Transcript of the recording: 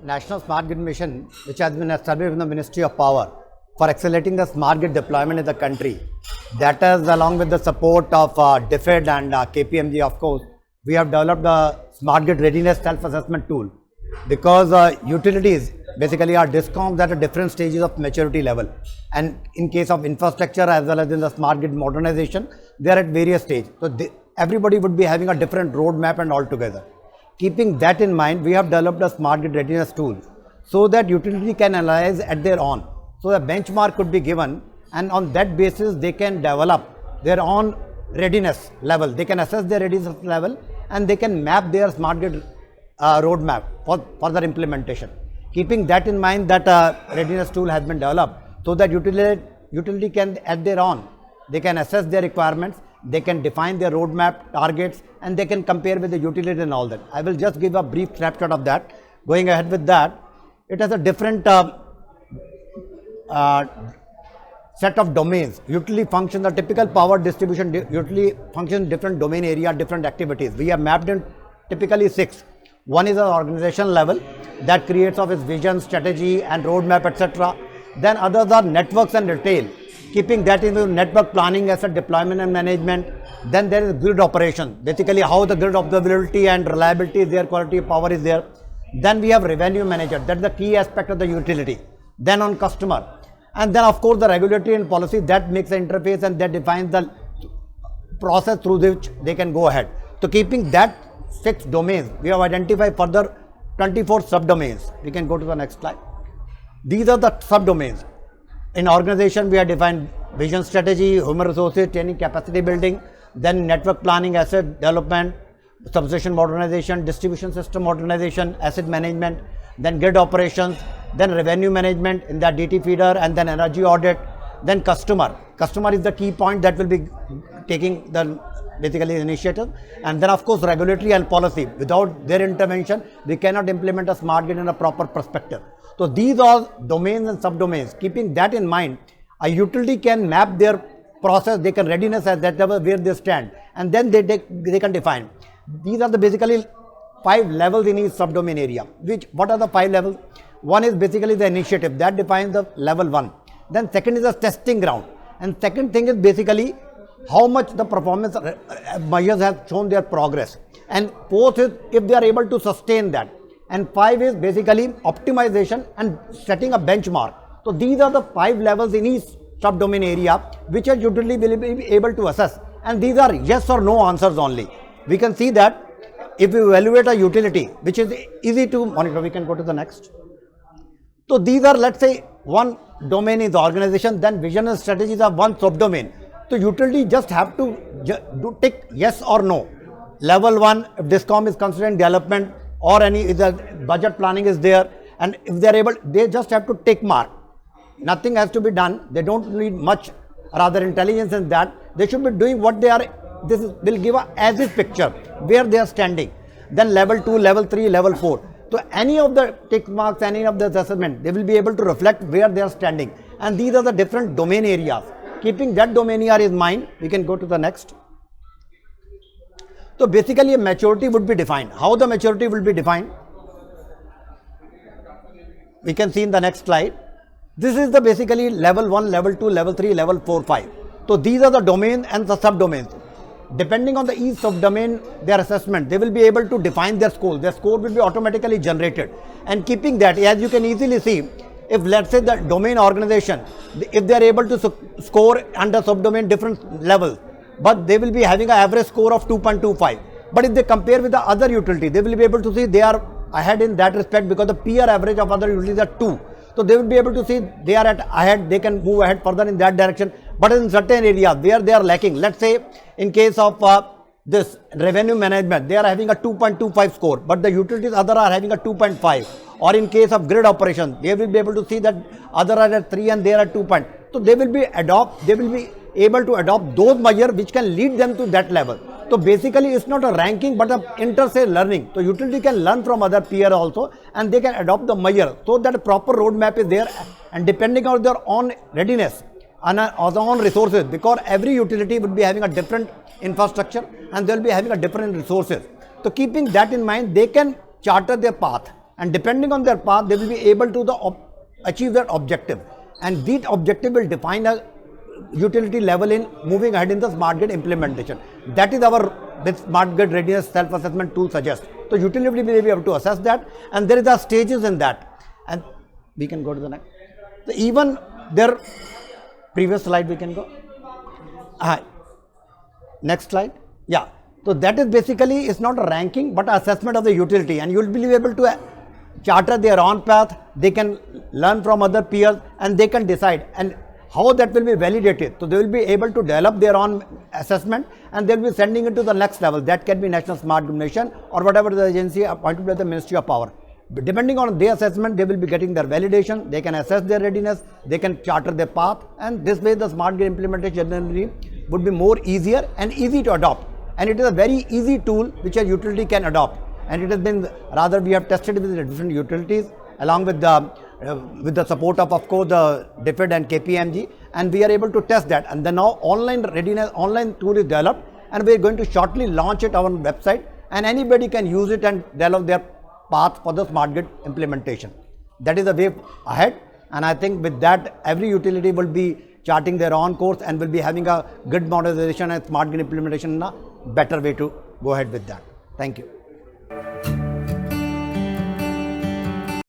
National Smart Grid Mission, which has been established in the Ministry of Power for accelerating the smart grid deployment in the country. That is, along with the support of DFID and KPMG, of course, we have developed the Smart Grid Readiness Self-Assessment tool, because utilities basically are DISCOMs at different stages of maturity level, and in case of infrastructure as well as in the smart grid modernization, they are at various stages. So everybody would be having a different roadmap and all together. Keeping that in mind, we have developed a smart grid readiness tool so that utility can analyze at their own. So a benchmark could be given, and on that basis they can develop their own readiness level. They can assess their readiness level and they can map their smart grid roadmap for further implementation. Keeping that in mind, that readiness tool has been developed so that utility can at their own, they can assess their requirements, they can define their roadmap targets, and they can compare with the utility and all that. I will just give a brief snapshot of that. Going ahead with that, it has a different set of domains. Utility functions, the typical power distribution utility functions different domain area, different activities. We have mapped in typically 6. One is an organization level that creates of its vision, strategy and roadmap, etc. Then others are networks and retail, keeping that into network planning, asset deployment and management. Then there is grid operation, basically how the grid observability and reliability is there, quality of power is there. Then we have revenue manager, that's the key aspect of the utility. Then on customer, and then of course the regulatory and policy that makes the interface and that defines the process through which they can go ahead. So keeping that 6 domains, we have identified further 24 subdomains. We can go to the next slide. These are the subdomains. In organization, we have defined vision, strategy, human resources, training, capacity building, then network planning, asset development, substation modernization, distribution system modernization, asset management, then grid operations, then revenue management in the DT feeder, and then energy audit, then customer. Customer is the key point that will be taking the basically initiative, and then of course regulatory and policy. Without their intervention, we cannot implement a smart grid in a proper perspective. So these are domains and subdomains. Keeping that in mind, a utility can map their process, they can readiness at that level where they stand, and then they can define. These are the basically 5 levels in each subdomain area. What are the 5 levels? One is basically the initiative that defines the level 1. Then second is the testing ground, and second thing is basically how much the performance measures have shown their progress, and fourth is if they are able to sustain that, and 5 is basically optimization and setting a benchmark. So these are the 5 levels in each subdomain area which a utility will be able to assess, and these are yes or no answers only. We can see that if we evaluate a utility, which is easy to monitor, we can go to the next. So these are, let's say, one domain is the organization, then vision and strategies are one subdomain. So utility just have to tick yes or no. Level 1, if DISCOM is considering development or any budget planning is there, and if they are able, they just have to tick mark. Nothing has to be done. They don't need much rather intelligence in that. They should be doing what they are. This will give a as is picture where they are standing. Then level 2, level 3, level 4. So any of the tick marks, any of the assessment, they will be able to reflect where they are standing. And these are the different domain areas. Keeping that domain area in mind, we can go to the next. So basically a maturity would be defined. How the maturity will be defined? We can see in the next slide. This is the basically level 1, level 2, level 3, level 4, 5. So these are the domains and the subdomains. Depending on the each subdomain, their assessment, they will be able to define their score. Their score will be automatically generated. And keeping that, as you can easily see, if let's say the domain organization, if they are able to score under subdomain different levels, but they will be having an average score of 2.25. But if they compare with the other utility, they will be able to see they are ahead in that respect, because the peer average of other utilities are 2. So they will be able to see they are ahead, they can move ahead further in that direction. But in certain areas where they are lacking, let's say in case of this revenue management, they are having a 2.25 score, but the utilities other are having a 2.5. Or in case of grid operation, they will be able to see that other are at 3 and they are at 2. So they will be able to adopt those measures which can lead them to that level. So basically it's not a ranking but a inter-se learning. So utility can learn from other peer also, and they can adopt the measure so that a proper roadmap is there, and depending on their own readiness and their own resources, because every utility would be having a different infrastructure and they will be having a different resources. So keeping that in mind, they can charter their path and depending on their path, they will be able to achieve their objective, and that objective will define a utility level in moving ahead in the smart grid implementation. That is our smart grid readiness self-assessment tool suggests. So utility will be able to assess that, and there is a stages in that, and we can go to the next. So even their previous slide we can go. Next slide. Yeah. So that is basically, it's not a ranking but assessment of the utility, and you will be able to charter their own path. They can learn from other peers and they can decide, and how that will be validated. So they will be able to develop their own assessment and they will be sending it to the next level. That can be National Smart Grid Mission or whatever the agency appointed by the Ministry of Power. But depending on their assessment, they will be getting their validation, they can assess their readiness, they can charter their path, and this way the smart grid implementation generally would be more easier and easy to adopt. And it is a very easy tool which a utility can adopt. And it has been, rather we have tested with the different utilities along with the support of course the DFID and KPMG, and we are able to test that. And then now online readiness, online tool is developed, and we are going to shortly launch it on our website, and anybody can use it and develop their path for the smart grid implementation. That is the way ahead, and I think with that every utility will be charting their own course and will be having a good modernization and smart grid implementation in a better way to go ahead with that. Thank you.